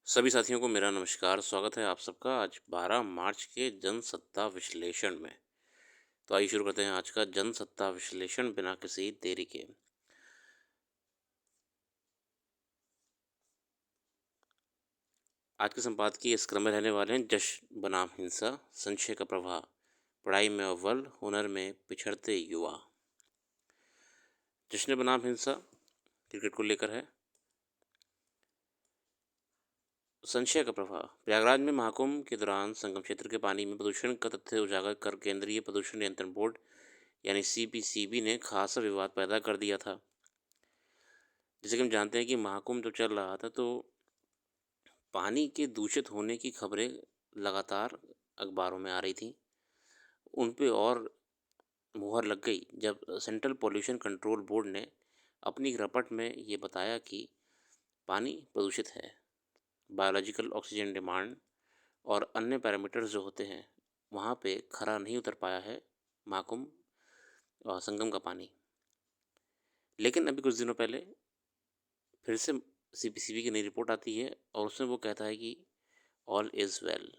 सभी साथियों को मेरा नमस्कार। स्वागत है आप सबका आज 12 मार्च के जनसत्ता विश्लेषण में। तो आइए शुरू करते हैं आज का जनसत्ता विश्लेषण बिना किसी देरी के। आज के संपादकीय इस क्रम में रहने वाले हैं: जश्न बनाम हिंसा, संशय का प्रभाव, पढ़ाई में अव्वल, हुनर में पिछड़ते युवा। जश्न बनाम हिंसा क्रिकेट को लेकर है। संशय का प्रभाव: प्रयागराज में महाकुंभ के दौरान संगम क्षेत्र के पानी में प्रदूषण का तथ्य उजागर कर केंद्रीय प्रदूषण नियंत्रण बोर्ड यानी सीपीसीबी ने खासा विवाद पैदा कर दिया था। जैसे कि हम जानते हैं कि महाकुंभ जो चल रहा था, तो पानी के दूषित होने की खबरें लगातार अखबारों में आ रही थी। उन पे और मुहर लग गई जब सेंट्रल पॉल्यूशन कंट्रोल बोर्ड ने अपनी एक रिपोर्ट में ये बताया कि पानी प्रदूषित है। बायोलॉजिकल ऑक्सीजन डिमांड और अन्य पैरामीटर्स जो होते हैं, वहाँ पे खरा नहीं उतर पाया है महाकुंभ संगम का पानी। लेकिन अभी कुछ दिनों पहले फिर से सीपीसीबी की नई रिपोर्ट आती है और उसमें वो कहता है कि ऑल इज़ वेल।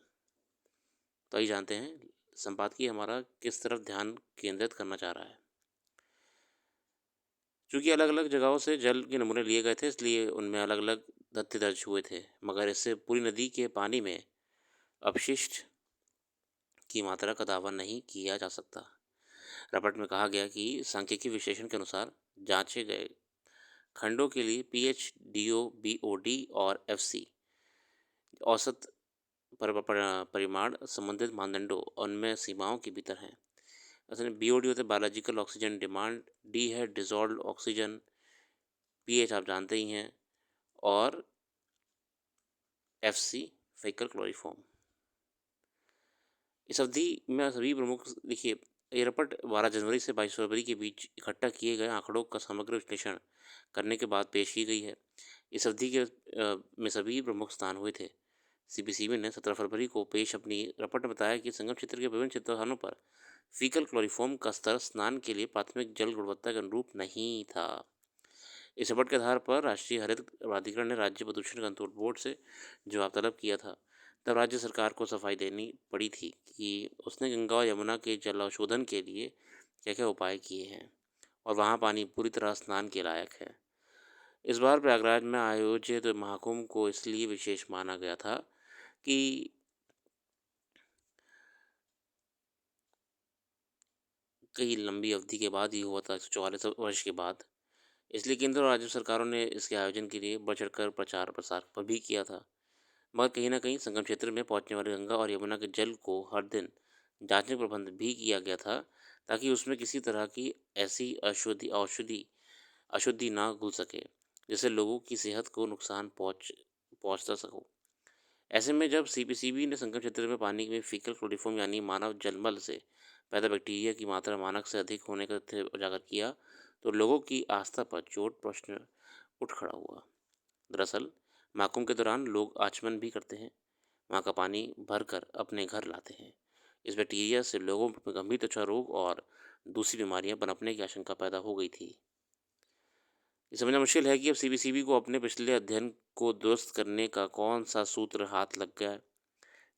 तो आइए जानते हैं संपादकीय हमारा किस तरफ ध्यान केंद्रित करना चाह रहा है। चूँकि अलग-अलग जगहों से जल के नमूने लिए गए थे, इसलिए उनमें अलग-अलग तथ्य दर्ज हुए थे, मगर इससे पूरी नदी के पानी में अपशिष्ट की मात्रा का दावा नहीं किया जा सकता। रिपोर्ट में कहा गया कि सांख्यिकी विश्लेषण के अनुसार जांचे गए खंडों के लिए पीएच, डीओ, बीओडी और एफसी औसत परिमाण संबंधित मानदंडों उनमें सीमाओं के भीतर हैं। असल में बीओडी होते हैं बायोलॉजिकल ऑक्सीजन डिमांड, डी है डिजॉल्व ऑक्सीजन, पीएच आप जानते ही हैं, और एफसी फीकल क्लोरीफॉर्म। इस अवधि में सभी प्रमुख देखिए, ये रिपोर्ट 12 जनवरी से 22 फरवरी के बीच इकट्ठा किए गए आंकड़ों का समग्र विश्लेषण करने के बाद पेश की गई है। इस अवधि के में सभी प्रमुख स्थान हुए थे। सीपीसीबी ने 17 फरवरी को पेश अपनी रिपोर्ट में बताया कि संगम क्षेत्र के विभिन्न स्थानों पर फीकल क्लोरीफॉर्म का स्तर स्नान के लिए प्राथमिक जल गुणवत्ता के अनुरूप नहीं था। इस रिपोर्ट के आधार पर राष्ट्रीय हरित प्राधिकरण ने राज्य प्रदूषण कंट्रोल बोर्ड से जवाब तलब किया था। तब राज्य सरकार को सफाई देनी पड़ी थी कि उसने गंगा और यमुना के जल शोधन के लिए क्या क्या उपाय किए हैं और वहाँ पानी पूरी तरह स्नान के लायक है। इस बार प्रयागराज में आयोजित महाकुंभ को इसलिए विशेष माना गया था कि कई लंबी अवधि के बाद ये हुआ था, 144 वर्ष के बाद। इसलिए केंद्र और राज्य सरकारों ने इसके आयोजन के लिए बढ़ चढ़कर प्रचार प्रसार पर भी किया था। मगर कहीं न कहीं संगम क्षेत्र में पहुँचने वाले गंगा और यमुना के जल को हर दिन जाँचने का प्रबंध भी किया गया था, ताकि उसमें किसी तरह की ऐसी अशुद्धि ना घुल सके, जिससे लोगों की सेहत को नुकसान पहुँचता सको। ऐसे में जब सीपीसीबी ने संगम क्षेत्र में पानी में फीकल क्लोरीफॉर्म यानी मानव जलमल से पैदा बैक्टीरिया की मात्रा मानक से अधिक होने का तथ्य उजागर किया, तो लोगों की आस्था पर चोट प्रश्न उठ खड़ा हुआ। दरअसल महाकुंभ के दौरान लोग आचमन भी करते हैं, वहाँ का पानी भरकर अपने घर लाते हैं। इस बैक्टीरिया से लोगों में गंभीर त्वचा रोग और दूसरी बीमारियां पनपने की आशंका पैदा हो गई थी। ये समझना मुश्किल है कि अब सीबीसीबी को अपने पिछले अध्ययन को दुरुस्त करने का कौन सा सूत्र हाथ लग गया है,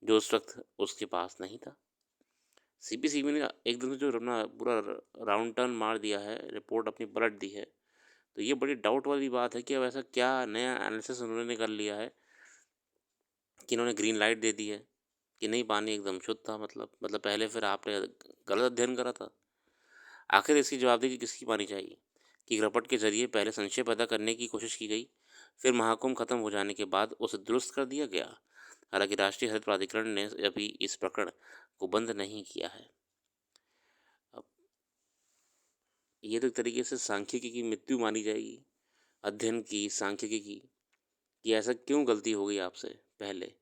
जो उस वक्त उसके पास नहीं था। सीबीसीबी ने एकदम से जो अपना पूरा राउंड टर्न मार दिया है, रिपोर्ट अपनी पलट दी है, तो ये बड़ी डाउट वाली बात है कि अब ऐसा क्या नया एनालिसिस उन्होंने कर लिया है कि इन्होंने ग्रीन लाइट दे दी है कि नहीं, पानी एकदम शुद्ध था। मतलब पहले फिर आपने गलत अध्ययन करा था। आखिर इसकी जवाबदेही किसकी मानी जाएगी कि रपट के जरिए पहले संशय पैदा करने की कोशिश की गई, फिर महाकुंभ खत्म हो जाने के बाद उसे दुरुस्त कर दिया गया। हालांकि राष्ट्रीय हरित प्राधिकरण ने अभी इस प्रकरण को बंद नहीं किया है। अब ये तो एक तरीके से सांख्यिकी की मृत्यु मानी जाएगी, अध्ययन की, सांख्यिकी की, कि ऐसा क्यों गलती हो गई आपसे पहले,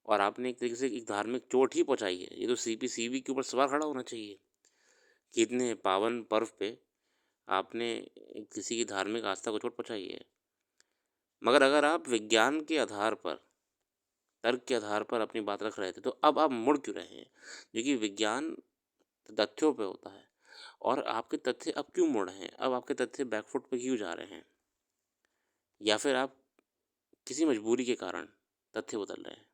और आपने एक तरीके से एक धार्मिक चोट ही पहुंचाई है। ये तो सीपीसीबी के ऊपर सवाल खड़ा होना चाहिए कि इतने पावन पर्व पे आपने किसी की धार्मिक आस्था को चोट पहुंचाई है। मगर अगर आप विज्ञान के आधार पर, तर्क के आधार पर अपनी बात रख रहे थे, तो अब आप मुड़ क्यों रहे हैं? क्योंकि विज्ञान तथ्यों पे होता है, और आपके तथ्य अब क्यों मुड़ रहे हैं? अब आपके तथ्य बैकफुट पे क्यों जा रहे हैं? या फिर आप किसी मजबूरी के कारण तथ्य बदल रहे हैं।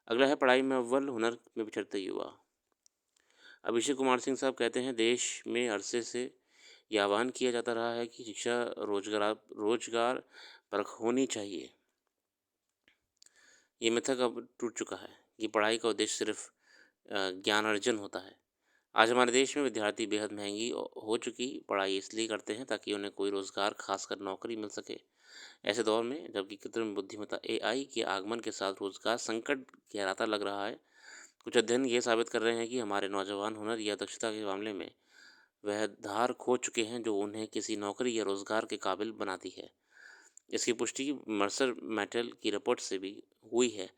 अगला है पढ़ाई में अव्वल, हुनर में पिछड़ते युवा। अभिषेक कुमार सिंह साहब कहते हैं, देश में अरसे से ये आह्वान किया जाता रहा है कि शिक्षा रोजगार परख होनी चाहिए। ये मिथक अब टूट चुका है कि पढ़ाई का उद्देश्य सिर्फ ज्ञान अर्जन होता है। आज हमारे देश में विद्यार्थी बेहद महंगी हो चुकी पढ़ाई इसलिए करते हैं ताकि उन्हें कोई रोज़गार, खासकर नौकरी मिल सके। ऐसे दौर में जबकि कृत्रिम बुद्धिमत्ता एआई के आगमन के साथ रोज़गार संकट गहराता लग रहा है, कुछ अध्ययन ये साबित कर रहे हैं कि हमारे नौजवान हुनर या दक्षता के मामले में वह धार खो चुके हैं जो उन्हें किसी नौकरी या रोज़गार के काबिल बनाती है। इसकी पुष्टि मर्सर मैटल की रिपोर्ट से भी हुई है।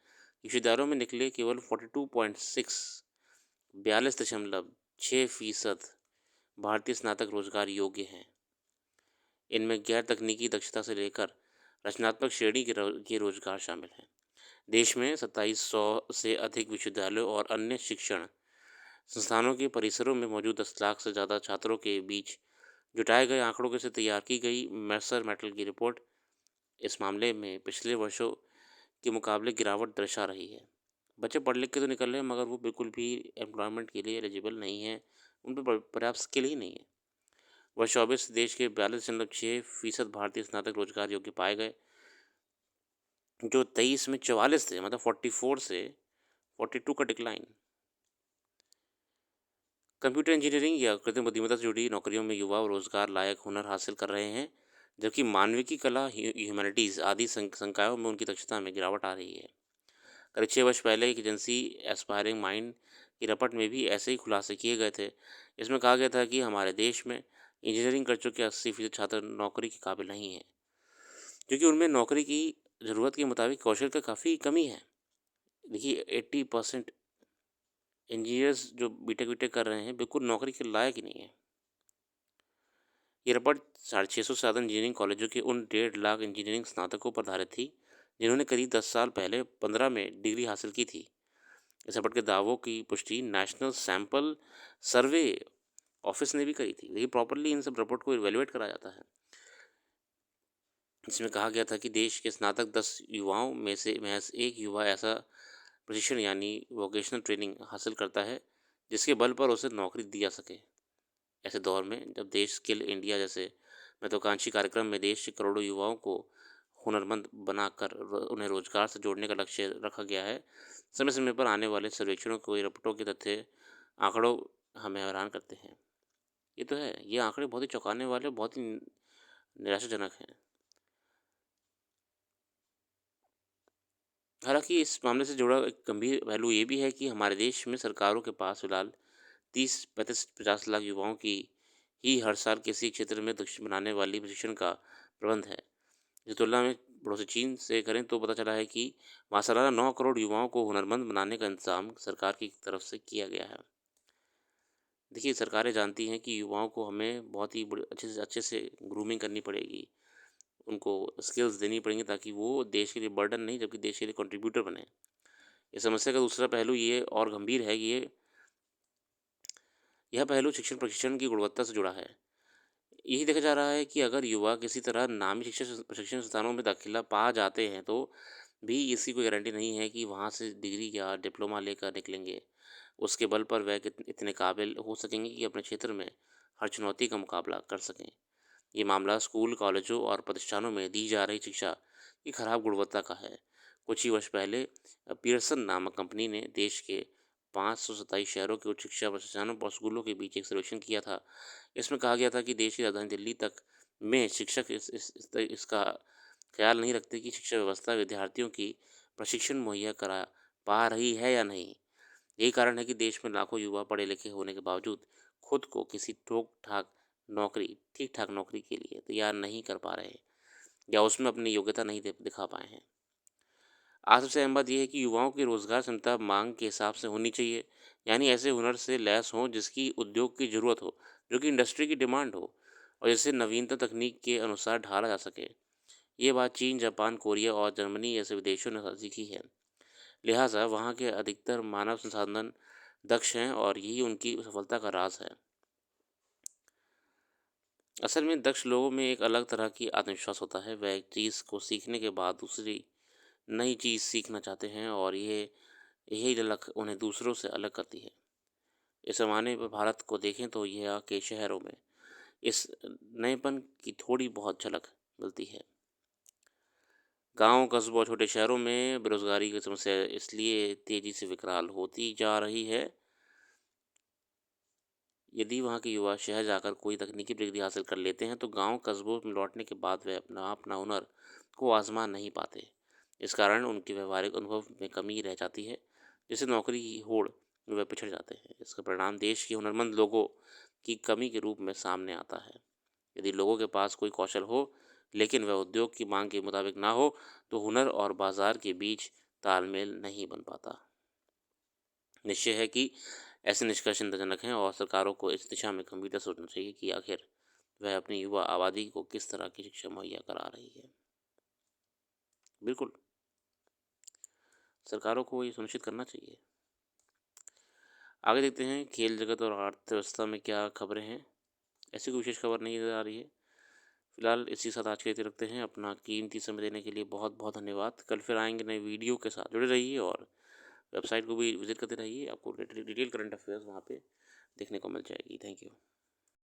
विश्वविद्यालयों में निकले केवल 42.6 भारतीय स्नातक रोजगार योग्य हैं। इनमें गैर तकनीकी दक्षता से लेकर रचनात्मक श्रेणी के रोजगार शामिल हैं। देश में 2700 से अधिक विश्वविद्यालयों और अन्य शिक्षण संस्थानों के परिसरों में मौजूद 10 लाख से ज़्यादा छात्रों के बीच जुटाए गए आंकड़ों से तैयार की गई मर्सर मैटल की रिपोर्ट इस मामले में पिछले वर्षों के मुकाबले गिरावट दर्शा रही है। बच्चे पढ़ लिख के तो निकल रहे हैं मगर वो बिल्कुल भी एम्प्लॉयमेंट के लिए एलिजिबल नहीं है, उन पर पर्याप्त स्किल ही नहीं है। वर्ष 24 देश के 42.6% भारतीय स्नातक रोजगार योग्य पाए गए, जो 23 में 44 थे, मतलब 44 से 42 का डिक्लाइन। कंप्यूटर इंजीनियरिंग या कृत्रिम बुद्धिमत्ता से जुड़ी नौकरियों में युवा रोजगार लायक हुनर हासिल कर रहे हैं, जबकि मानविकी, कला, ह्यूमैनिटीज़ आदि संकायों में उनकी दक्षता में गिरावट आ रही है। करीब 6 वर्ष पहले एक एजेंसी एस्पायरिंग माइंड की रिपोर्ट में भी ऐसे ही खुलासे किए गए थे। इसमें कहा गया था कि हमारे देश में इंजीनियरिंग कर चुके 80% छात्र नौकरी के काबिल नहीं हैं, क्योंकि उनमें नौकरी की ज़रूरत के मुताबिक कौशल का काफ़ी कमी है। देखिए 80% इंजीनियर्स जो बीटेक वीटेक कर रहे हैं बिल्कुल नौकरी के लायक ही नहीं है। ये रिपोर्ट 650 से ज़्यादा इंजीनियरिंग कॉलेजों के उन 1.5 लाख इंजीनियरिंग स्नातकों पर आधारित थी जिन्होंने करीब 10 साल पहले 15 में डिग्री हासिल की थी। इस रिपोर्ट के दावों की पुष्टि नेशनल सैंपल सर्वे ऑफिस ने भी करी थी। लेकिन प्रॉपरली इन सब रिपोर्ट को इवेलुएट करा जाता है। इसमें कहा गया था कि देश के स्नातक 10 युवाओं में से महज एक युवा ऐसा प्रशिक्षण यानी वोकेशनल ट्रेनिंग हासिल करता है जिसके बल पर उसे नौकरी दी जा सके। ऐसे दौर में जब देश स्किल इंडिया जैसे महत्वाकांक्षी कार्यक्रम में देश के करोड़ों युवाओं को हुनरमंद बनाकर उन्हें रोजगार से जोड़ने का लक्ष्य रखा गया है, समय समय पर आने वाले सर्वेक्षणों को रिपोर्टों के तथ्य आंकड़ों हमें हैरान करते हैं। ये तो है, ये आंकड़े बहुत ही चौंकाने वाले, बहुत ही निराशाजनक हैं। हालांकि इस मामले से जुड़ा एक गंभीर पहलू ये भी है कि हमारे देश में सरकारों के पास फिलहाल 30-35-50 लाख युवाओं की ही हर साल किसी क्षेत्र में दक्ष बनाने वाली प्रशिक्षण का प्रबंध है। इस तुलना में पड़ोसी चीन से करें तो पता चला है कि वहाँ सालाना 9 करोड़ युवाओं को हुनरमंद बनाने का इंतजाम सरकार की तरफ से किया गया है। देखिए सरकारें जानती हैं कि युवाओं को हमें बहुत ही अच्छे से ग्रूमिंग करनी पड़ेगी, उनको स्किल्स देनी पड़ेंगी ताकि वो देश के लिए बर्डन नहीं जबकि देश के लिए कंट्रीब्यूटर बने। इस समस्या का दूसरा पहलू ये और गंभीर है कि यह पहलू शिक्षण प्रशिक्षण की गुणवत्ता से जुड़ा है। यही देखा जा रहा है कि अगर युवा किसी तरह नामी प्रशिक्षण संस्थानों में दाखिला पा जाते हैं तो भी इसकी कोई गारंटी नहीं है कि वहाँ से डिग्री या डिप्लोमा लेकर निकलेंगे। उसके बल पर वह इतने काबिल हो सकेंगे कि अपने क्षेत्र में हर चुनौती का मुकाबला कर सकें। ये मामला स्कूल, कॉलेजों और प्रतिष्ठानों में दी जा रही शिक्षा की खराब गुणवत्ता का है। कुछ ही वर्ष पहले पियर्सन नामक कंपनी ने देश के 527 शहरों के उच्च शिक्षा प्रतिष्ठानों और स्कूलों के बीच एक सर्वेक्षण किया था। इसमें कहा गया था कि देश की राजधानी दिल्ली तक में शिक्षक इसका ख्याल नहीं रखते कि शिक्षा व्यवस्था विद्यार्थियों की प्रशिक्षण मुहैया करा पा रही है या नहीं। यही कारण है कि देश में लाखों युवा पढ़े लिखे होने के बावजूद खुद को किसी ठीक ठाक नौकरी के लिए तैयार नहीं कर पा रहे या उसमें अपनी योग्यता नहीं दिखा पाए हैं। आज सबसे अहम बात यह है कि युवाओं की रोजगार क्षमता मांग के हिसाब से होनी चाहिए, यानी ऐसे हुनर से लैस हों जिसकी उद्योग की ज़रूरत हो, जो कि इंडस्ट्री की डिमांड हो और जिसे नवीनतम तकनीक के अनुसार ढाला जा सके। ये बात चीन, जापान, कोरिया और जर्मनी जैसे विदेशों ने सीखी है। लिहाजा वहाँ के अधिकतर मानव संसाधन दक्ष हैं और यही उनकी सफलता का राज है। असल में दक्ष लोगों में एक अलग तरह की आत्मविश्वास होता है। वह एक चीज़ को सीखने के बाद दूसरी नई चीज़ सीखना चाहते हैं और यही झलक उन्हें दूसरों से अलग करती है। इस पैमाने पर भारत को देखें तो यहाँ के शहरों में इस नएपन की थोड़ी बहुत झलक मिलती है। गाँव, कस्बों और छोटे शहरों में बेरोज़गारी की समस्या इसलिए तेज़ी से विकराल होती जा रही है। यदि वहाँ के युवा शहर जाकर कोई तकनीकी डिग्री हासिल कर लेते हैं तो गाँव, कस्बों में लौटने के बाद वे अपना अपना हुनर को आज़मा नहीं पाते। इस कारण उनके व्यावहारिक अनुभव में कमी रह जाती है, जिससे नौकरी की होड़ में वे पिछड़ जाते हैं। इसका परिणाम देश के हुनरमंद लोगों की कमी के रूप में सामने आता है। यदि लोगों के पास कोई कौशल हो, लेकिन वह उद्योग की मांग के मुताबिक ना हो, तो हुनर और बाजार के बीच तालमेल नहीं बन पाता। निश्चय है कि ऐसे निष्कर्ष चिंताजनक हैं और सरकारों को इस दिशा में गंभीरता से सोचना चाहिए कि आखिर वह अपनी युवा आबादी को किस तरह की शिक्षा मुहैया करा रही है। बिल्कुल, सरकारों को ये सुनिश्चित करना चाहिए। आगे देखते हैं खेल जगत और अर्थव्यवस्था में क्या खबरें हैं। ऐसी कोई विशेष खबर नहीं नज़र आ रही है। फिलहाल इसी के साथ आज के लिए रखते हैं। अपना कीमती समय देने के लिए बहुत बहुत धन्यवाद। कल फिर आएंगे नए वीडियो के साथ। जुड़े रहिए और वेबसाइट को भी विजिट करते रहिए। आपको डिटेल करंट अफेयर्स वहाँ पे देखने को मिल जाएगी। Thank you.